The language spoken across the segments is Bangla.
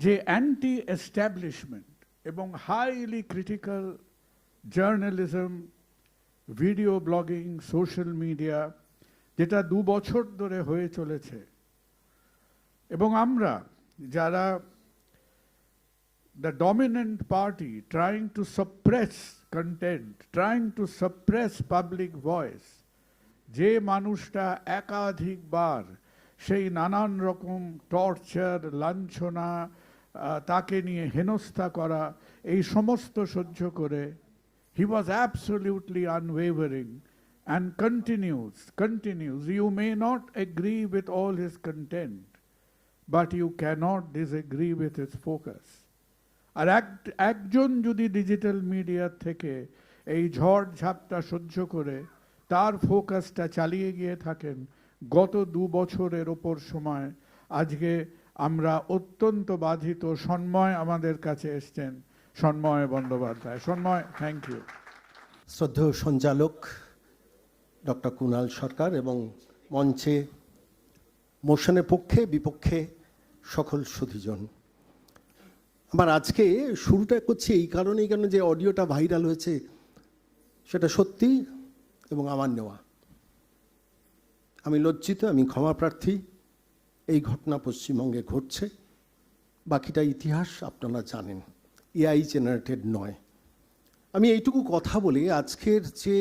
যে অ্যান্টি এস্টাবলিশমেন্ট এবং highly critical journalism, video blogging, social media, যেটা 2 বছর ধরে হয়ে চলেছে, এবং আমরা যারা the dominant party trying to suppress content, trying to suppress public voice, যে মানুষটা একাধিকবার সেই নানান রকম টর্চার, লাঞ্ছনা, তাকে নিয়ে হেনস্থা করা, এই সমস্ত সহ্য করে he was absolutely unwavering and continues. You may not agree with all his content, but you cannot disagree with his focus. আর একজন যদি ডিজিটাল মিডিয়া থেকে এই ঝড় ঝাপটা সহ্য করে তার ফোকাসটা চালিয়ে গিয়ে থাকেন গত 2 বছরের ওপর সময়, আজকে আমরা অত্যন্ত বাধিত। সন্ময় আমাদের কাছে এসছেন, সন্ময় বন্দ্যোপাধ্যায়। Sanmoy, thank you. শ্রদ্ধেয় সঞ্চালক ডক্টর কুণাল সরকার এবং মঞ্চে মোশনের পক্ষে বিপক্ষে সকল সুধীজন, আমার আজকে শুরুটা করছি এই কারণেই যে অডিওটা ভাইরাল হয়েছে সেটা সত্যি এবং আমার নেওয়া। আমি লজ্জিত, আমি ক্ষমা প্রার্থী। এই ঘটনা পশ্চিমবঙ্গে ঘটছে, বাকিটা ইতিহাস আপনারা জানেন, এআই জেনারেটেড নয়। আমি এইটুকু কথা বলে আজকের যে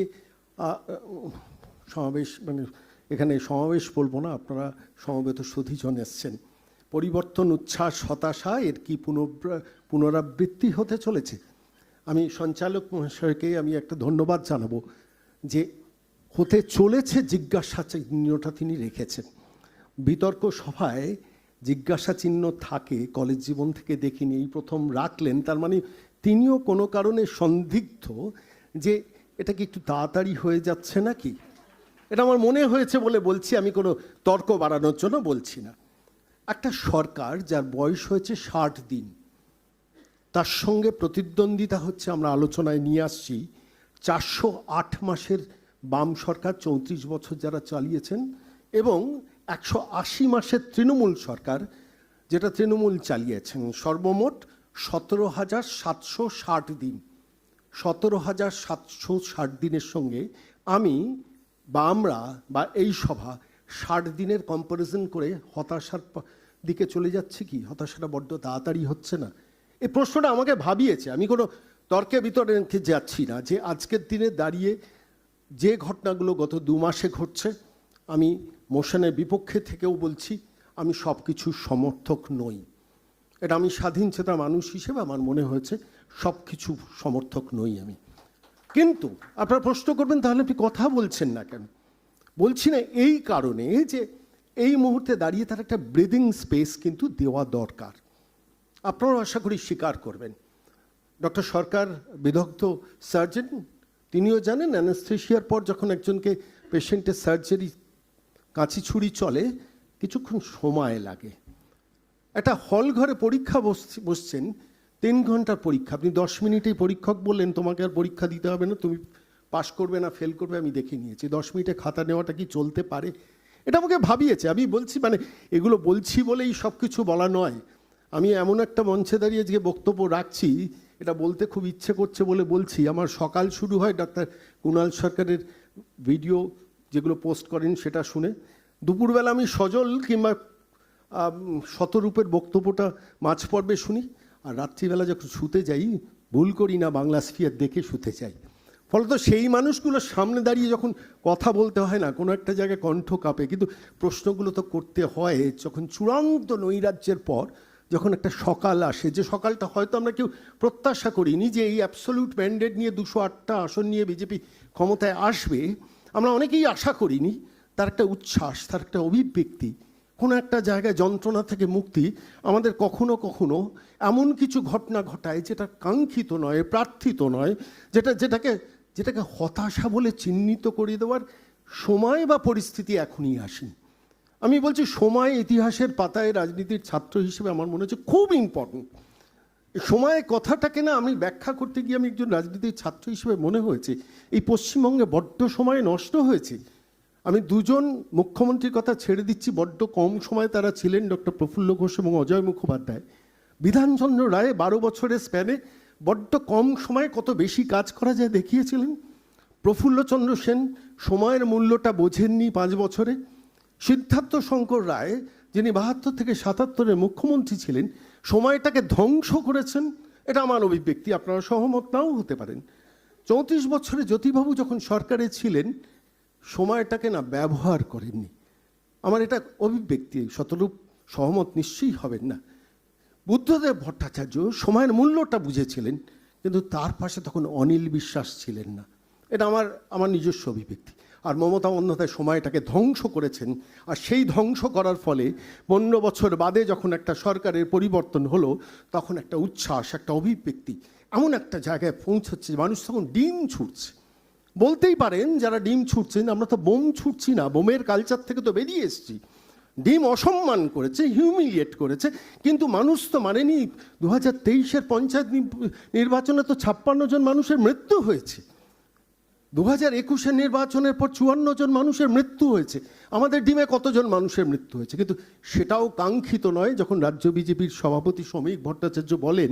সমাবেশ, এখানে সমাবেশ বলবো না, আপনারা সমবেত সুধীজন এসছেন, পরিবর্তন, উচ্ছ্বাস, হতাশা এর কি পুনরাবৃত্তি হতে চলেছে? আমি সঞ্চালক মহাশয়কে আমি একটা ধন্যবাদ জানাবো যে হতে চলেছে জিজ্ঞাসা চিহ্নটা তিনি রেখেছেন। বিতর্ক সভায় জিজ্ঞাসা চিহ্ন থাকে কলেজ জীবন থেকে দেখিনি, এই প্রথম রাখলেন। তার মানে তিনিও কোনো কারণে সন্দিগ্ধ যে এটা কি একটু তাড়াতাড়ি হয়ে যাচ্ছে নাকি, এটা আমার মনে হয়েছে বলে বলছি, আমি কোনো তর্ক বাড়ানোর জন্য বলছি না। একটা সরকার যার বয়স হয়েছে 60 দিন, তার সঙ্গে প্রতিদ্বন্দ্বিতা হচ্ছে, আমরা আলোচনায় নিয়ে আসছি 408 মাসের বাম সরকার, 34 বছর যারা চালিয়েছেন, এবং 180 মাসের তৃণমূল সরকার, যেটা তৃণমূল চালিয়েছেন। সর্বমোট 17,760 দিন। 17,760 দিনের সঙ্গে আমি বা আমরা বা এই সভা 60 দিনের কম্পারিজন করে হতাশার দিকে চলে যাচ্ছে কি? হতাশাটা বড্ড তাড়াতাড়ি হচ্ছে না? এই প্রশ্নটা আমাকে ভাবিয়েছে। আমি কোনো তর্কে বিতর্কে যাচ্ছি না, যে আজকের দিনে দাঁড়িয়ে যে ঘটনাগুলো গত 2 মাসে ঘটছে, আমি মোশনের বিপক্ষে থেকেও বলছি, আমি সব কিছুর সমর্থক নই। এটা আমি স্বাধীন চেতা মানুষ হিসেবে আমার মনে হয়েছে সব কিছু সমর্থক নই আমি। কিন্তু আপনারা প্রশ্ন করবেন, তাহলে আপনি কথা বলছেন না কেন? বলছি না এই কারণে যে এই মুহূর্তে দাঁড়িয়ে তার একটা ব্রিদিং স্পেস কিন্তু দেওয়া দরকার। আপনারাও আশা করি স্বীকার করবেন। ডক্টর সরকার বিদগ্ধ সার্জন, তিনিও জানেন অ্যানেস্থেশিয়ার পর যখন একজনকে পেশেন্টের সার্জারি কাঁচি ছুরি চলে, কিছুক্ষণ সময় লাগে। একটা হল ঘরে পরীক্ষা বসছেন, 3 ঘন্টার পরীক্ষা, আপনি 10 মিনিটেই পরীক্ষক বললেন তোমাকে আর পরীক্ষা দিতে হবে না, তুমি পাস করবে না ফেল করবে আমি দেখে নিয়েছি। 10 মিনিটে খাতা নেওয়াটা কি চলতে পারে? এটা আমাকে ভাবিয়েছে। আমি বলছি, এগুলো বলছি বলেই সব কিছু বলা নয়। আমি এমন একটা মঞ্চে দাঁড়িয়ে যে বক্তব্য রাখছি, এটা বলতে খুব ইচ্ছে করছে বলে বলছি। আমার সকাল শুরু হয় ডাক্তার কুণাল সরকারের ভিডিও যেগুলো পোস্ট করেন সেটা শুনে, দুপুরবেলা আমি সজল কিংবা শতরূপের বক্তব্যটা মাঝ পর্বে শুনি, আর রাত্রিবেলা যখন শুতে যাই, ভুল করি না, বাংলা স্ফিয়ার দেখে শুতে যাই। ফলত সেই মানুষগুলোর সামনে দাঁড়িয়ে যখন কথা বলতে হয় না, কোনো একটা জায়গায় কণ্ঠ কাঁপে, কিন্তু প্রশ্নগুলো তো করতে হয়। যখন চূড়ান্ত নৈরাজ্যের পর যখন একটা সকাল আসে, যে সকালটা হয়তো আমরা কেউ প্রত্যাশা করিনি, যে এই অ্যাবসলিউট ম্যান্ডেট নিয়ে 208টা আসন নিয়ে বিজেপি ক্ষমতায় আসবে, আমরা অনেকেই আশা করিনি। তার একটা উচ্ছ্বাস, তার একটা অভিব্যক্তি, কোনো একটা জায়গায় যন্ত্রণা থেকে মুক্তি আমাদের কখনো কখনো এমন কিছু ঘটনা ঘটায় যেটা কাঙ্ক্ষিত নয়, প্রার্থিত নয়, যেটাকে হতাশা বলে চিহ্নিত করে দেওয়ার সময় বা পরিস্থিতি এখনই আসেনি। আমি বলছি, সময় ইতিহাসের পাতায় রাজনীতির ছাত্র হিসেবে আমার মনে হচ্ছে খুব ইম্পর্টেন্ট। সময় কথাটাকে না আমি ব্যাখ্যা করতে গিয়ে আমি একজন রাজনীতির ছাত্র হিসেবে মনে হয়েছে এই পশ্চিমবঙ্গে বড্ড সময় নষ্ট হয়েছে। আমি 2জন মুখ্যমন্ত্রীর কথা ছেড়ে দিচ্ছি, বড্ড কম সময় তারা ছিলেন, ডক্টর প্রফুল্ল ঘোষ এবং অজয় মুখোপাধ্যায়। বিধানচন্দ্র রায় 12 বছরের স্প্যানে বড্ড কম সময়ে কত বেশি কাজ করা যায় দেখিয়েছিলেন। প্রফুল্লচন্দ্র সেন সময়ের মূল্যটা বোঝেননি 5 বছরে। সিদ্ধার্থ শঙ্কর রায়, যিনি 72 থেকে 77-এর মুখ্যমন্ত্রী ছিলেন, সময়টাকে ধ্বংস করেছেন। এটা আমার অভিব্যক্তি, আপনারা সহমত নাও হতে পারেন। 34 বছরে জ্যোতিবাবু যখন সরকারে ছিলেন, সময়টাকে না ব্যবহার করেননি। আমার এটা অভিব্যক্তি, শতরূপ সহমত নিশ্চয়ই হবেন না। বুদ্ধদেব ভট্টাচার্য সময়ের মূল্যটা বুঝেছিলেন, কিন্তু তার পাশে তখন অনিল বিশ্বাস ছিলেন না। এটা আমার নিজস্ব অভিব্যক্তি। আর মমতা বন্দ্যোপাধ্যায় সময়টাকে ধ্বংস করেছেন। আর সেই ধ্বংস করার ফলে 15 বছর বাদে যখন একটা সরকারের পরিবর্তন হলো, তখন একটা উচ্ছ্বাস, একটা অভিব্যক্তি এমন একটা জায়গায় পৌঁছচ্ছে, মানুষ তখন ডিম ছুটছে। বলতেই পারেন যারা ডিম ছুটছেন, আমরা তো বোম ছুটছি না, বোমের কালচার থেকে তো বেরিয়ে এসেছি। ডিম অসম্মান করেছে, হিউমিলিয়েট করেছে, কিন্তু মানুষ তো মানেনি। 2023-এর পঞ্চায়েত নির্বাচনে তো 56 জন মানুষের মৃত্যু হয়েছে। 2021-এর নির্বাচনের পর 54 জন মানুষের মৃত্যু হয়েছে। আমাদের ডিমে কতজন মানুষের মৃত্যু হয়েছে? কিন্তু সেটাও কাঙ্ক্ষিত নয়। যখন রাজ্য বিজেপির সভাপতি শ্রমিক ভট্টাচার্য বলেন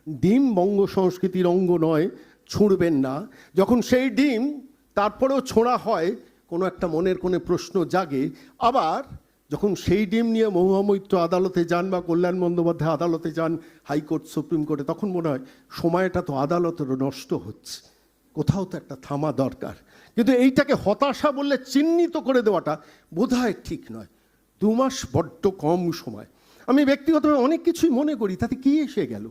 ডিম বঙ্গ সংস্কৃতির অঙ্গ নয়, ছুঁড়বেন না, যখন সেই ডিম তারপরেও ছোঁড়া হয়, কোনো একটা মনের কোনো প্রশ্ন জাগে। আবার যখন সেই ডিম নিয়ে মহুয়া মৈত্র আদালতে যান বা কল্যাণ বন্দ্যোপাধ্যায় আদালতে যান, হাইকোর্ট, সুপ্রিম কোর্টে, তখন মনে হয় সময়টা তো আদালতেরও নষ্ট হচ্ছে, কোথাও তো একটা থামা দরকার। কিন্তু এইটাকে হতাশা বললে চিহ্নিত করে দেওয়াটা বোধহয় ঠিক নয়। 2 মাস বড্ড কম সময়। আমি ব্যক্তিগতভাবে অনেক কিছুই মনে করি, তাতে কি এসে গেল?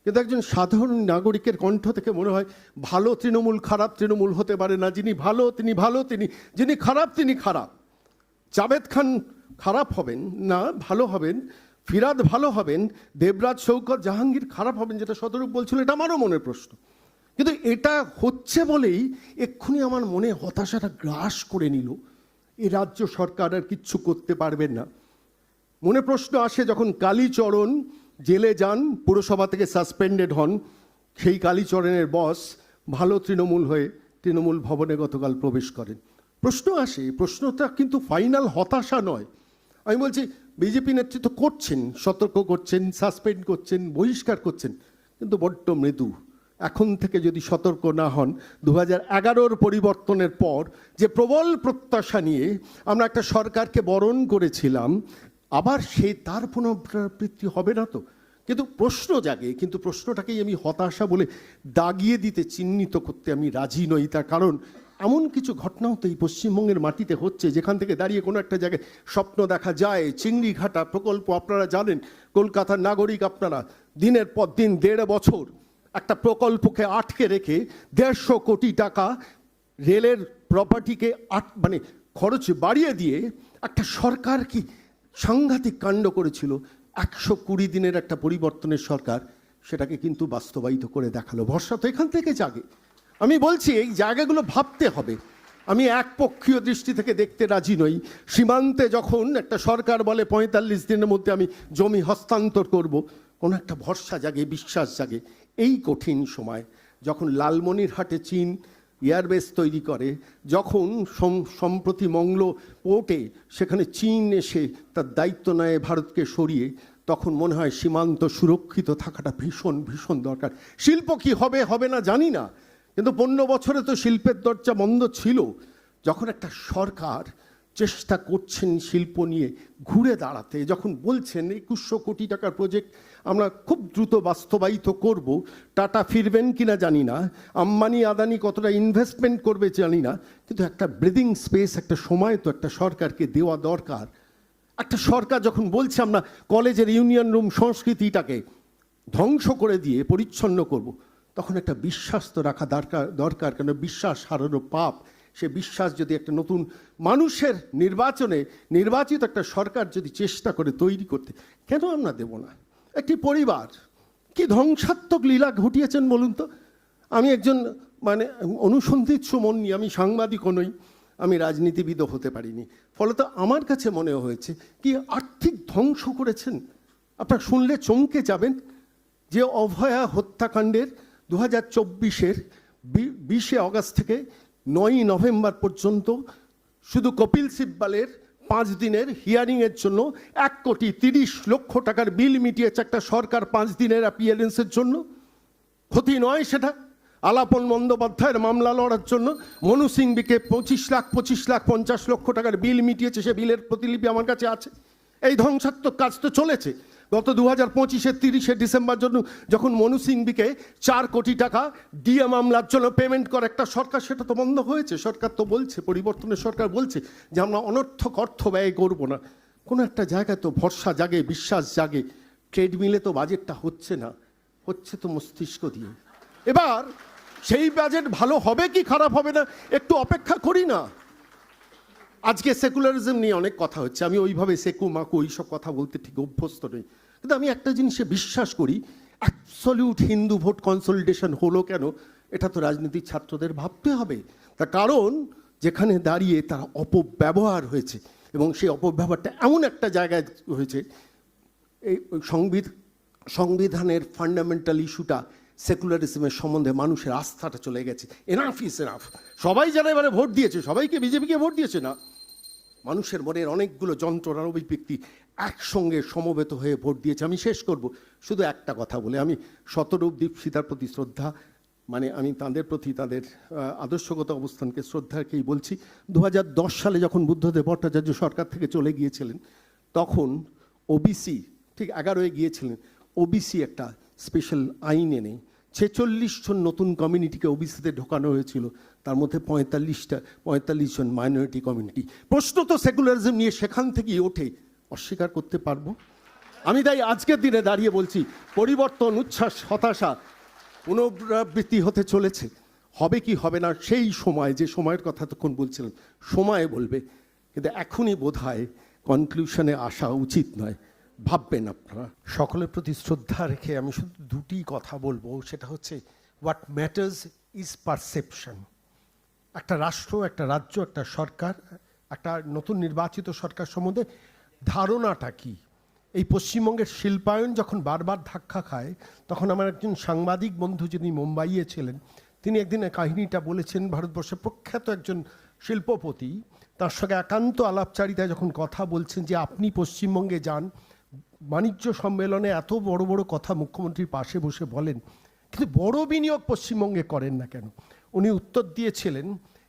কিন্তু একজন সাধারণ নাগরিকের কণ্ঠ থেকে মনে হয় ভালো তৃণমূল খারাপ তৃণমূল হতে পারে না। যিনি ভালো তিনি ভালো, যিনি খারাপ তিনি খারাপ। জাভেদ খান খারাপ হবেন না, ভালো হবেন। ফিরাদ ভালো হবেন, দেবরাজ, শৌকত, জাহাঙ্গীর খারাপ হবেন, যেটা শতরূপ বলছিল, এটা আমারও মনের প্রশ্ন। কিন্তু এটা হচ্ছে বলেই এক্ষুনি আমার মনে হতাশাটা গ্রাস করে নিল। এই রাজ্য সরকার আর কিচ্ছু করতে পারবেন না। মনে প্রশ্ন আসে যখন কালীচরণ জেলে যান, পুরসভা থেকে সাসপেন্ডেড হন, সেই কালীচরণের বস ভালো তৃণমূল হয়ে তৃণমূল ভবনে গতকাল প্রবেশ করেন। প্রশ্ন আসে, প্রশ্নটা কিন্তু ফাইনাল হতাশা নয়। আমি বলছি বিজেপি নেতৃত্ব করছেন, সতর্ক করছেন, সাসপেন্ড করছেন, বহিষ্কার করছেন, কিন্তু বড্ড মৃদু। এখন থেকে যদি সতর্ক না হন, 2011-র পরিবর্তনের পর যে প্রবল প্রত্যাশা নিয়ে আমরা একটা সরকারকে বরণ করেছিলাম, আবার তার পুনরাবৃত্তি হবে না তো? কিন্তু প্রশ্ন জাগে, কিন্তু প্রশ্নটাকেই আমি হতাশা বলে দাগিয়ে দিতে, চিহ্নিত করতে আমি রাজি নই। তার কারণ এমন কিছু ঘটনাও তো এই পশ্চিমবঙ্গের মাটিতে হচ্ছে, যেখান থেকে দাঁড়িয়ে কোনো একটা জায়গায় স্বপ্ন দেখা যায়। চিংড়িঘাটা প্রকল্প আপনারা জানেন, কলকাতার নাগরিক আপনারা, দিনের পর দিন 1.5 বছর একটা প্রকল্পকে আটকে রেখে 150 কোটি টাকা রেলের প্রপার্টিকে খরচ বাড়িয়ে দিয়ে একটা সরকার কি সাংঘাতিক কাণ্ড করেছিল। 120 দিনের একটা পরিবর্তনের সরকার সেটাকে কিন্তু বাস্তবায়িত করে দেখালো। ভরসা তো এখান থেকে জাগে। আমি বলছি এই জায়গাগুলো ভাবতে হবে। আমি একপক্ষীয় দৃষ্টি থেকে দেখতে রাজি নই। সীমান্তে যখন একটা সরকার বলে 45 দিনের মধ্যে আমি জমি হস্তান্তর করব, কোনো একটা ভরসা জাগে, বিশ্বাস জাগে। এই কঠিন সময় যখন লালমনিরহাটে চীন এয়ারবেস তৈরি করে, যখন সম্প্রতি মংলো পোর্টে সেখানে চীন এসে তার দায়িত্ব নেয় ভারতকে সরিয়ে, তখন মনে হয় সীমান্ত সুরক্ষিত থাকাটা ভীষণ ভীষণ দরকার। শিল্প কি হবে হবে না জানি না, কিন্তু 15 বছরে তো শিল্পের দরজা বন্ধ ছিল। যখন একটা সরকার চেষ্টা করছেন শিল্প নিয়ে ঘুরে দাঁড়াতে, যখন বলছেন 2100 কোটি টাকার প্রজেক্ট আমরা খুব দ্রুত বাস্তবায়িত করব, টাটা ফিরবেন কিনা জানি না, আম্বানি আদানি কতটা ইনভেস্টমেন্ট করবে জানি না, কিন্তু একটা ব্রিদিং স্পেস, একটা সময় তো একটা সরকারকে দেওয়া দরকার। একটা সরকার যখন বলছে আমরা কলেজের ইউনিয়ন রুম সংস্কৃতিটাকে ধ্বংস করে দিয়ে পরিচ্ছন্ন করব, তখন একটা বিশ্বাস তো রাখা দরকার। কেন বিশ্বাস হারানো পাপ। সে বিশ্বাস যদি একটা নতুন মানুষের নির্বাচিত একটা সরকার যদি চেষ্টা করে তৈরি করতে, কেন আমরা দেব না? একটি পরিবার কি ধ্বংসাত্মক লীলা ঘটিয়েছেন বলুন তো। আমি একজন অনুসন্ধিৎসু মন নিয়ে, আমি সাংবাদিকও নই, আমি রাজনীতিবিদও হতে পারিনি, ফলত আমার কাছে মনে হয়েছে কি আর্থিক ধ্বংস করেছেন। আপনারা শুনলে চমকে যাবেন যে অভয়া হত্যাকাণ্ডের 2024-এর 20 অগাস্ট থেকে 9 নভেম্বর পর্যন্ত শুধু কপিল সিব্বালের 5 দিনের হিয়ারিংয়ের জন্য 1,30,00,000 টাকার বিল মিটিয়েছে একটা সরকার 5 দিনের অ্যাপিয়ারেন্সের জন্য। ক্ষতি নয় সেটা? আলাপন বন্দ্যোপাধ্যায়ের মামলা লড়ার জন্য মনু সিংবিকে 25 লাখ 50 লক্ষ টাকার বিল মিটিয়েছে, সে বিলের প্রতিলিপি আমার কাছে আছে। এই ধ্বংসাত্মক কাজ তো চলেছে। গত 2025-এর 30শে ডিসেম্বর জন্য যখন মনু সিংবিকে 4 কোটি টাকা ডিএ মামলার জন্য পেমেন্ট করে একটা সরকার, সেটা তো বন্ধ হয়েছে। সরকার তো বলছে, পরিবর্তনের সরকার বলছে যে আমরা অনর্থক অর্থ ব্যয় করব না। কোনো একটা জায়গায় তো ভরসা জাগে, বিশ্বাস জাগে। ট্রেডমিলে তো বাজেটটা হচ্ছে না, হচ্ছে তো মস্তিষ্ক দিয়ে। এবার সেই বাজেট ভালো হবে কি খারাপ হবে না একটু অপেক্ষা করি না। আজকে সেকুলারিজম নিয়ে অনেক কথা হচ্ছে, আমি ওইভাবে সেকু মাকু ওইসব কথা বলতে ঠিক অভ্যস্ত নই, কিন্তু আমি একটা জিনিসে বিশ্বাস করি, অ্যাবসলিউট হিন্দু ভোট কনসলিডেশন হলো কেন, এটা তো রাজনীতির ছাত্রদের ভাবতে হবে। তার কারণ যেখানে দাঁড়িয়ে তারা অপব্যবহার হয়েছে, এবং সেই অপব্যবহারটা এমন একটা জায়গায় হয়েছে, এই সংবিধানের ফান্ডামেন্টাল ইস্যুটা সেকুলারিজমের সম্বন্ধে মানুষের আস্থাটা চলে গেছে। Enough is enough. সবাই যারা এবারে ভোট দিয়েছে, সবাইকে বিজেপিকে ভোট দিয়েছে না, মানুষের মনের অনেকগুলো যন্ত্রণার অভিব্যক্তি একসঙ্গে সমবেত হয়ে ভোট দিয়েছে। আমি শেষ করব শুধু একটা কথা বলে, আমি শতরূপ দীপশিতার প্রতি শ্রদ্ধা, মানে আমি তাদের প্রতি তাদের আদর্শগত অবস্থানকে শ্রদ্ধাকেই বলছি। 2010 সালে যখন বুদ্ধদেব ভট্টাচার্য সরকার থেকে চলে গিয়েছিলেন, তখন ওবিসি ঠিক 11-এ গিয়েছিলেন, ওবিসি একটা স্পেশাল আইন এনে 46 জন নতুন কমিউনিটিকে ওবিসিতে ঢোকানো হয়েছিল, তার মধ্যে 45 জন মাইনরিটি কমিউনিটি। প্রশ্ন তো সেকুলারিজম নিয়ে সেখান থেকেই ওঠে, অস্বীকার করতে পারবো? আমি তাই আজকের দিনে দাঁড়িয়ে বলছি, পরিবর্তন, উচ্ছ্বাস, হতাশা, পুনরাবৃত্তি হতে চলেছে। হবে কি হবে না সেই সময়, যে সময়ের কথা তখন বলছিলাম, সময় বলবে। কিন্তু এখনই বোধহয় কনক্লুশনে আসা উচিত নয়, ভাববেন আপনারা। সকলের প্রতি শ্রদ্ধা রেখে আমি শুধু দুটি কথা বলবো, সেটা হচ্ছে হোয়াট ম্যাটার্স ইজ পারসেপশন। একটা রাষ্ট্র, একটা রাজ্য, একটা সরকার, একটা নতুন নির্বাচিত সরকার সম্বন্ধে ধারণাটা কি। এই পশ্চিমবঙ্গের শিল্পায়ন যখন বারবার ধাক্কা খায়, তখন আমার একজন সাংবাদিক বন্ধু, যিনি মুম্বাইয়ে ছিলেন, তিনি একদিন কাহিনীটা বলেছেন। ভারতবর্ষের প্রখ্যাত একজন শিল্পপতি তার সঙ্গে একান্ত আলাপচারিতায় যখন কথা বলছেন যে আপনি পশ্চিমবঙ্গে যান, বাণিজ্য সম্মেলনে এত বড় বড় কথা মুখ্যমন্ত্রীর পাশে বসে বলেন, কিন্তু বড় বিনিয়োগ পশ্চিমবঙ্গে করেন না কেন? উনি উত্তর দিয়েছিলেন,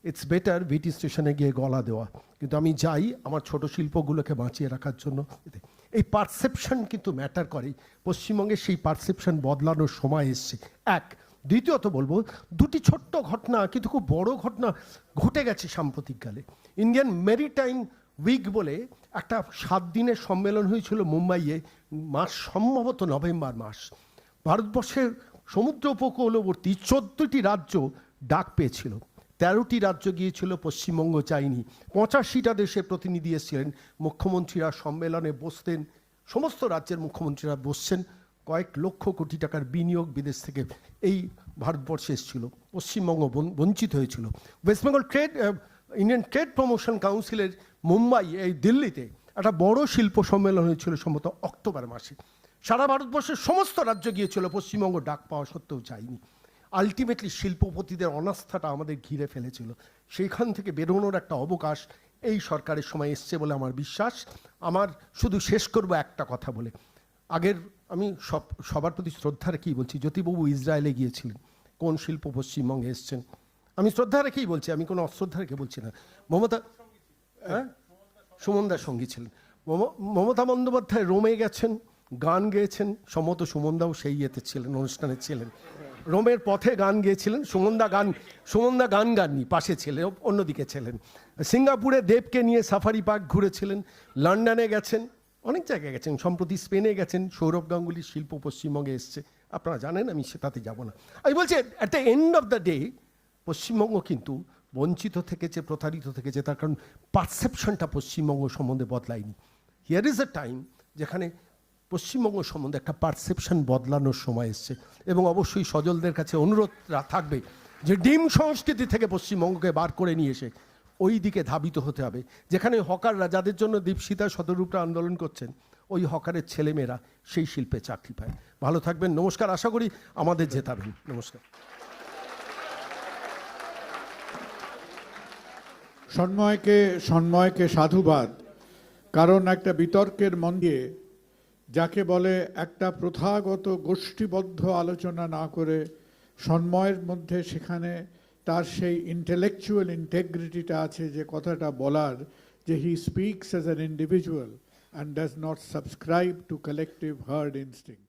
ইটস বেটার ভিটি স্টেশনে গিয়ে গলা দেওয়া, কিন্তু আমি যাই আমার ছোট শিল্পগুলোকে বাঁচিয়ে রাখার জন্য। এই পারসেপশন কিন্তু ম্যাটার করে। পশ্চিমবঙ্গে সেই পারসেপশন বদলানোর সময় এসছে। এক, দ্বিতীয়ত বলবো, দুটি ছোট্ট ঘটনা কিন্তু খুব বড় ঘটনা ঘটে গেছে সাম্প্রতিককালে। ইন্ডিয়ান মেরিটাইম উইক বলে একটা 7 দিনের সম্মেলন হয়েছিল মুম্বাইয়ে, মাস সম্ভবত নভেম্বর মাস। ভারতবর্ষের সমুদ্র উপকূলবর্তী 14টি রাজ্য ডাক পেয়েছিল, 13টি রাজ্য গিয়েছিল, পশ্চিমবঙ্গ চাইনি। 85টা দেশের প্রতিনিধি এসেছিলেন, মুখ্যমন্ত্রীরা সম্মেলনে বসতেন, সমস্ত রাজ্যের মুখ্যমন্ত্রীরা বসছেন। কয়েক লক্ষ কোটি টাকার বিনিয়োগ বিদেশ থেকে এই ভারতবর্ষে এসেছিল, পশ্চিমবঙ্গ বঞ্চিত হয়েছিল। West Bengal Indian trade promotion কাউন্সিলের মুম্বাই, এই দিল্লিতে একটা বড় শিল্প সম্মেলন হয়েছিল সম্ভবত অক্টোবর মাসে। সারা ভারতবর্ষের সমস্ত রাজ্য গিয়েছিল, পশ্চিমবঙ্গ ডাক পাওয়া সত্ত্বেও চাইনি। আলটিমেটলি শিল্পপতিদের অনাস্থাটা আমাদের ঘিরে ফেলেছিল। সেইখান থেকে বেরোনোর একটা অবকাশ এই সরকারের সময় এসছে বলে আমার বিশ্বাস। আমার শুধু শেষ করব একটা কথা বলে, আগের আমি সবার প্রতি শ্রদ্ধা রেখেই বলছি, জ্যোতিবাবু ইসরায়েলে গিয়েছিলেন, কোন শিল্প পশ্চিমবঙ্গে এসছেন, আমি শ্রদ্ধা রেখেই বলছি, আমি কোনো অশ্রদ্ধা রেখে বলছি না। সুমনদার সঙ্গী ছিলেন। মমতা বন্দ্যোপাধ্যায় রোমে গেছেন, গান গেয়েছেন, সম্ভবত সুমনদাও সেই ইয়েতে ছিলেন, অনুষ্ঠানে ছিলেন। রোমের পথে গান গেয়েছিলেন, সুমনদা গান গাননি, পাশে ছিলেন, অন্যদিকে ছিলেন। সিঙ্গাপুরে দেবকে নিয়ে সাফারি পার্ক ঘুরেছিলেন, লন্ডনে গেছেন, অনেক জায়গায় গেছেন, সম্প্রতি স্পেনে গেছেন। সৌরভ গাঙ্গুলির শিল্প পশ্চিমবঙ্গে এসছে, আপনারা জানেন, আমি সেটাতে যাব না। আমি বলছি at the end of the day Paschimbanga কিন্তু বঞ্চিত থেকেছে, প্রতারিত থেকেছে, তার কারণ পারসেপশনটা পশ্চিমবঙ্গ সম্বন্ধে বদলায়নি। হিয়ার ইজ এ টাইম যেখানে পশ্চিমবঙ্গ সম্বন্ধে একটা পারসেপশন বদলানোর সময় এসছে, এবং অবশ্যই সজলদের কাছে অনুরোধ থাকবে যে ডিম সংস্কৃতি থেকে পশ্চিমবঙ্গকে বার করে নিয়ে এসে ওই দিকে ধাবিত হতে হবে, যেখানে হকাররা, যাদের জন্য দীপশিতা শতরূপরা আন্দোলন করছেন, ওই হকারের ছেলেমেয়েরা সেই শিল্পে চাকরি পায়। ভালো থাকবেন, নমস্কার। আশা করি আমাদের জেতাবেন। নমস্কার। সন্ময়কে সাধুবাদ। কারণ একটা বিতর্কের মঞ্চে যাকে বলে একটা প্রথাগত গোষ্ঠীবদ্ধ আলোচনা না করে সন্ময়ের মধ্যে সেখানে তার সেই ইন্টেলেকচুয়াল ইন্টেগ্রিটিটা আছে যে কথাটা বলার, যে he speaks as an individual and does not subscribe to collective hard instinct.